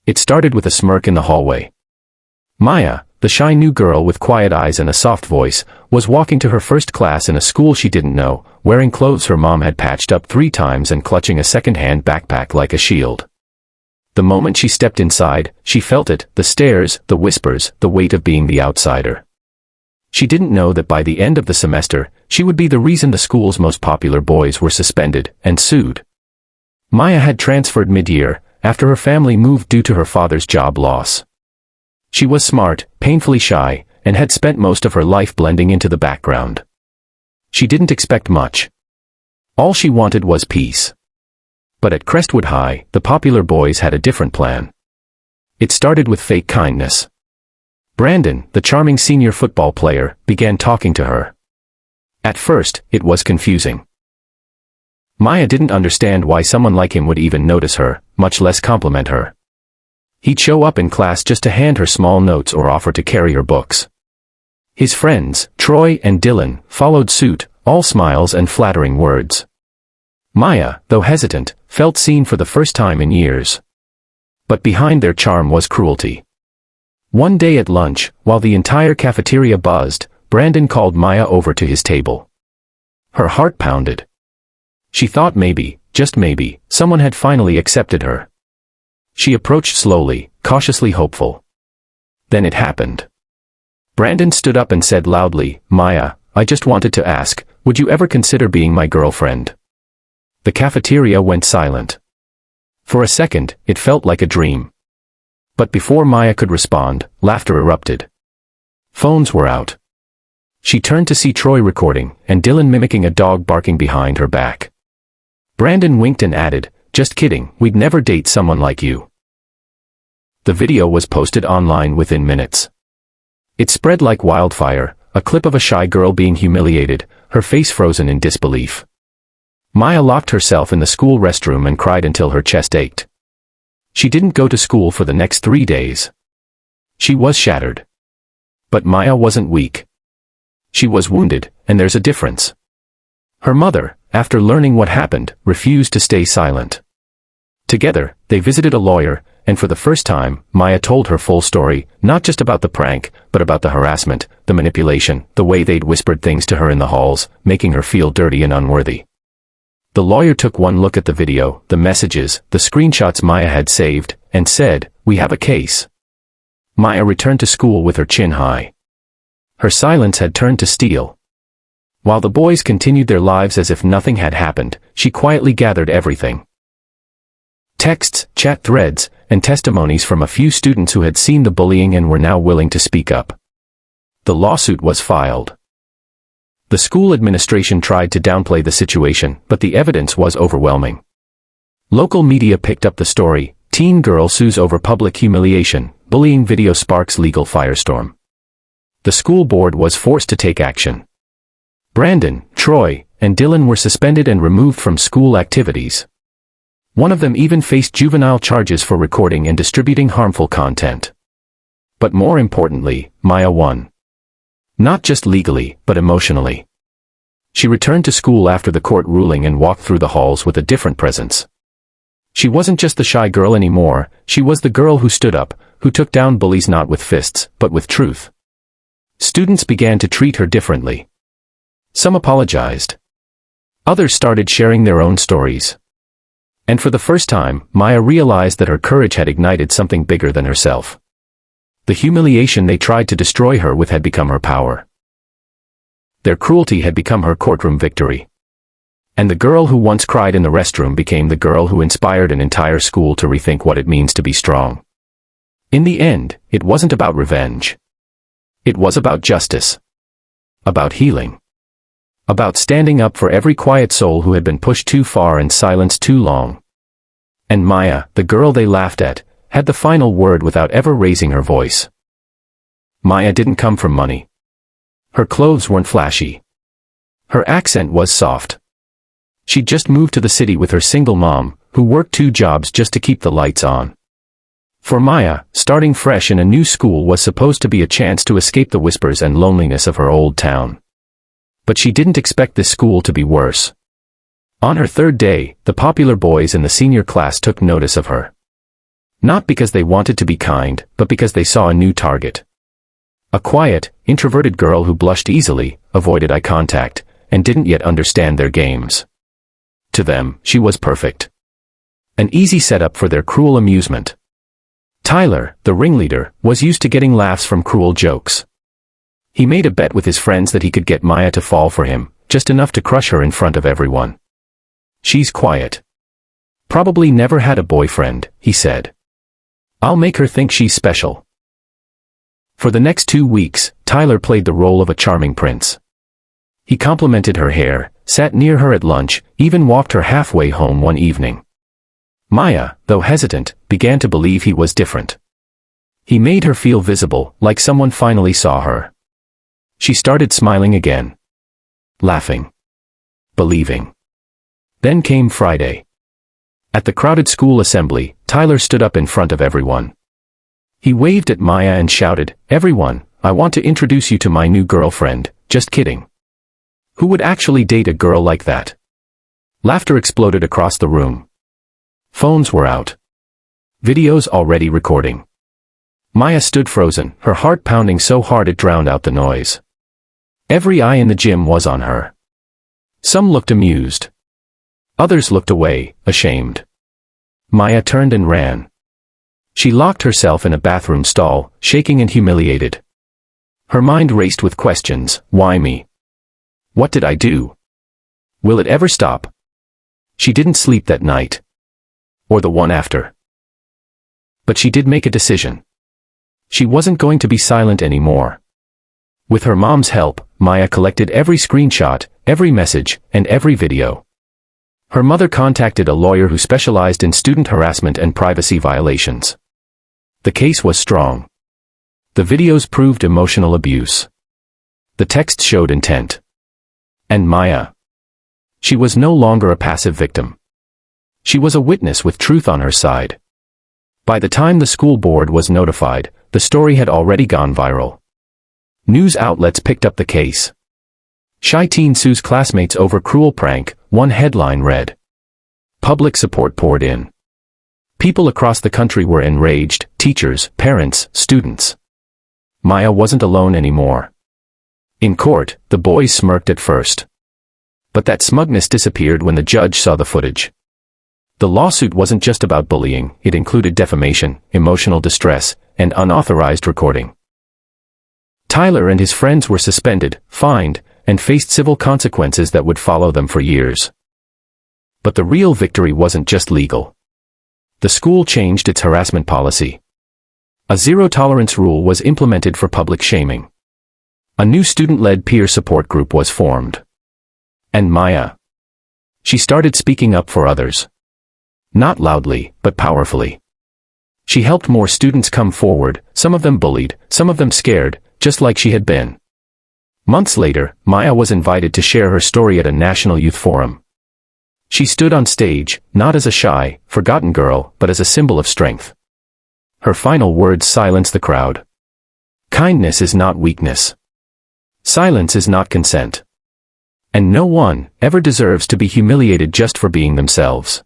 It started with a smirk in the hallway. Maya, the shy new girl with quiet eyes and a soft voice, was walking to her first class in a school she didn't know, wearing clothes her mom had patched up 3 times and clutching a second-hand backpack like a shield. The moment she stepped inside, she felt it, the stares, the whispers, the weight of being the outsider. She didn't know that by the end of the semester, she would be the reason the school's most popular boys were suspended and sued. Maya had transferred mid-year, after her family moved due to her father's job loss. She was smart, painfully shy, and had spent most of her life blending into the background. She didn't expect much. All she wanted was peace. But at Crestwood High, the popular boys had a different plan. It started with fake kindness. Brandon, the charming senior football player, began talking to her. At first, it was confusing. Maya didn't understand why someone like him would even notice her, much less compliment her. He'd show up in class just to hand her small notes or offer to carry her books. His friends, Troy and Dylan, followed suit, all smiles and flattering words. Maya, though hesitant, felt seen for the first time in years. But behind their charm was cruelty. One day at lunch, while the entire cafeteria buzzed, Brandon called Maya over to his table. Her heart pounded. She thought maybe, just maybe, someone had finally accepted her. She approached slowly, cautiously hopeful. Then it happened. Brandon stood up and said loudly, "Maya, I just wanted to ask, would you ever consider being my girlfriend?" The cafeteria went silent. For a second, it felt like a dream. But before Maya could respond, laughter erupted. Phones were out. She turned to see Troy recording, and Dylan mimicking a dog barking behind her back. Brandon winked and added, "Just kidding, we'd never date someone like you." The video was posted online within minutes. It spread like wildfire, a clip of a shy girl being humiliated, her face frozen in disbelief. Maya locked herself in the school restroom and cried until her chest ached. She didn't go to school for the next 3 days. She was shattered. But Maya wasn't weak. She was wounded, and there's a difference. Her mother, after learning what happened, refused to stay silent. Together, they visited a lawyer, and for the first time, Maya told her full story, not just about the prank, but about the harassment, the manipulation, the way they'd whispered things to her in the halls, making her feel dirty and unworthy. The lawyer took one look at the video, the messages, the screenshots Maya had saved, and said, "We have a case." Maya returned to school with her chin high. Her silence had turned to steel. While the boys continued their lives as if nothing had happened, she quietly gathered everything. Texts, chat threads, and testimonies from a few students who had seen the bullying and were now willing to speak up. The lawsuit was filed. The school administration tried to downplay the situation, but the evidence was overwhelming. Local media picked up the story, teen girl sues over public humiliation, bullying video sparks legal firestorm. The school board was forced to take action. Brandon, Troy, and Dylan were suspended and removed from school activities. One of them even faced juvenile charges for recording and distributing harmful content. But more importantly, Maya won. Not just legally, but emotionally. She returned to school after the court ruling and walked through the halls with a different presence. She wasn't just the shy girl anymore, she was the girl who stood up, who took down bullies not with fists, but with truth. Students began to treat her differently. Some apologized. Others started sharing their own stories. And for the first time, Maya realized that her courage had ignited something bigger than herself. The humiliation they tried to destroy her with had become her power. Their cruelty had become her courtroom victory. And the girl who once cried in the restroom became the girl who inspired an entire school to rethink what it means to be strong. In the end, it wasn't about revenge. It was about justice. About healing. About standing up for every quiet soul who had been pushed too far and silenced too long. And Maya, the girl they laughed at, had the final word without ever raising her voice. Maya didn't come from money. Her clothes weren't flashy. Her accent was soft. She'd just moved to the city with her single mom, who worked 2 jobs just to keep the lights on. For Maya, starting fresh in a new school was supposed to be a chance to escape the whispers and loneliness of her old town. But she didn't expect this school to be worse. On her 3rd day, the popular boys in the senior class took notice of her. Not because they wanted to be kind, but because they saw a new target. A quiet, introverted girl who blushed easily, avoided eye contact, and didn't yet understand their games. To them, she was perfect. An easy setup for their cruel amusement. Tyler, the ringleader, was used to getting laughs from cruel jokes. He made a bet with his friends that he could get Maya to fall for him, just enough to crush her in front of everyone. She's quiet. Probably never had a boyfriend, he said. I'll make her think she's special. For the next 2 weeks, Tyler played the role of a charming prince. He complimented her hair, sat near her at lunch, even walked her halfway home one evening. Maya, though hesitant, began to believe he was different. He made her feel visible, like someone finally saw her. She started smiling again. Laughing. Believing. Then came Friday. At the crowded school assembly, Tyler stood up in front of everyone. He waved at Maya and shouted, "Everyone, I want to introduce you to my new girlfriend, just kidding." Who would actually date a girl like that? Laughter exploded across the room. Phones were out. Videos already recording. Maya stood frozen, her heart pounding so hard it drowned out the noise. Every eye in the gym was on her. Some looked amused. Others looked away, ashamed. Maya turned and ran. She locked herself in a bathroom stall, shaking and humiliated. Her mind raced with questions. Why me? What did I do? Will it ever stop? She didn't sleep that night. Or the one after. But she did make a decision. She wasn't going to be silent anymore. With her mom's help, Maya collected every screenshot, every message, and every video. Her mother contacted a lawyer who specialized in student harassment and privacy violations. The case was strong. The videos proved emotional abuse. The text showed intent. And Maya. She was no longer a passive victim. She was a witness with truth on her side. By the time the school board was notified, the story had already gone viral. News outlets picked up the case. Shy teen sues classmates over cruel prank, one headline read. Public support poured in. People across the country were enraged, teachers, parents, students. Maya wasn't alone anymore. In court, the boys smirked at first. But that smugness disappeared when the judge saw the footage. The lawsuit wasn't just about bullying, it included defamation, emotional distress, and unauthorized recording. Tyler and his friends were suspended, fined, and faced civil consequences that would follow them for years. But the real victory wasn't just legal. The school changed its harassment policy. A zero-tolerance rule was implemented for public shaming. A new student-led peer support group was formed. And Maya. She started speaking up for others. Not loudly, but powerfully. She helped more students come forward, some of them bullied, some of them scared, just like she had been. Months later, Maya was invited to share her story at a national youth forum. She stood on stage, not as a shy, forgotten girl, but as a symbol of strength. Her final words silenced the crowd. Kindness is not weakness. Silence is not consent. And no one ever deserves to be humiliated just for being themselves.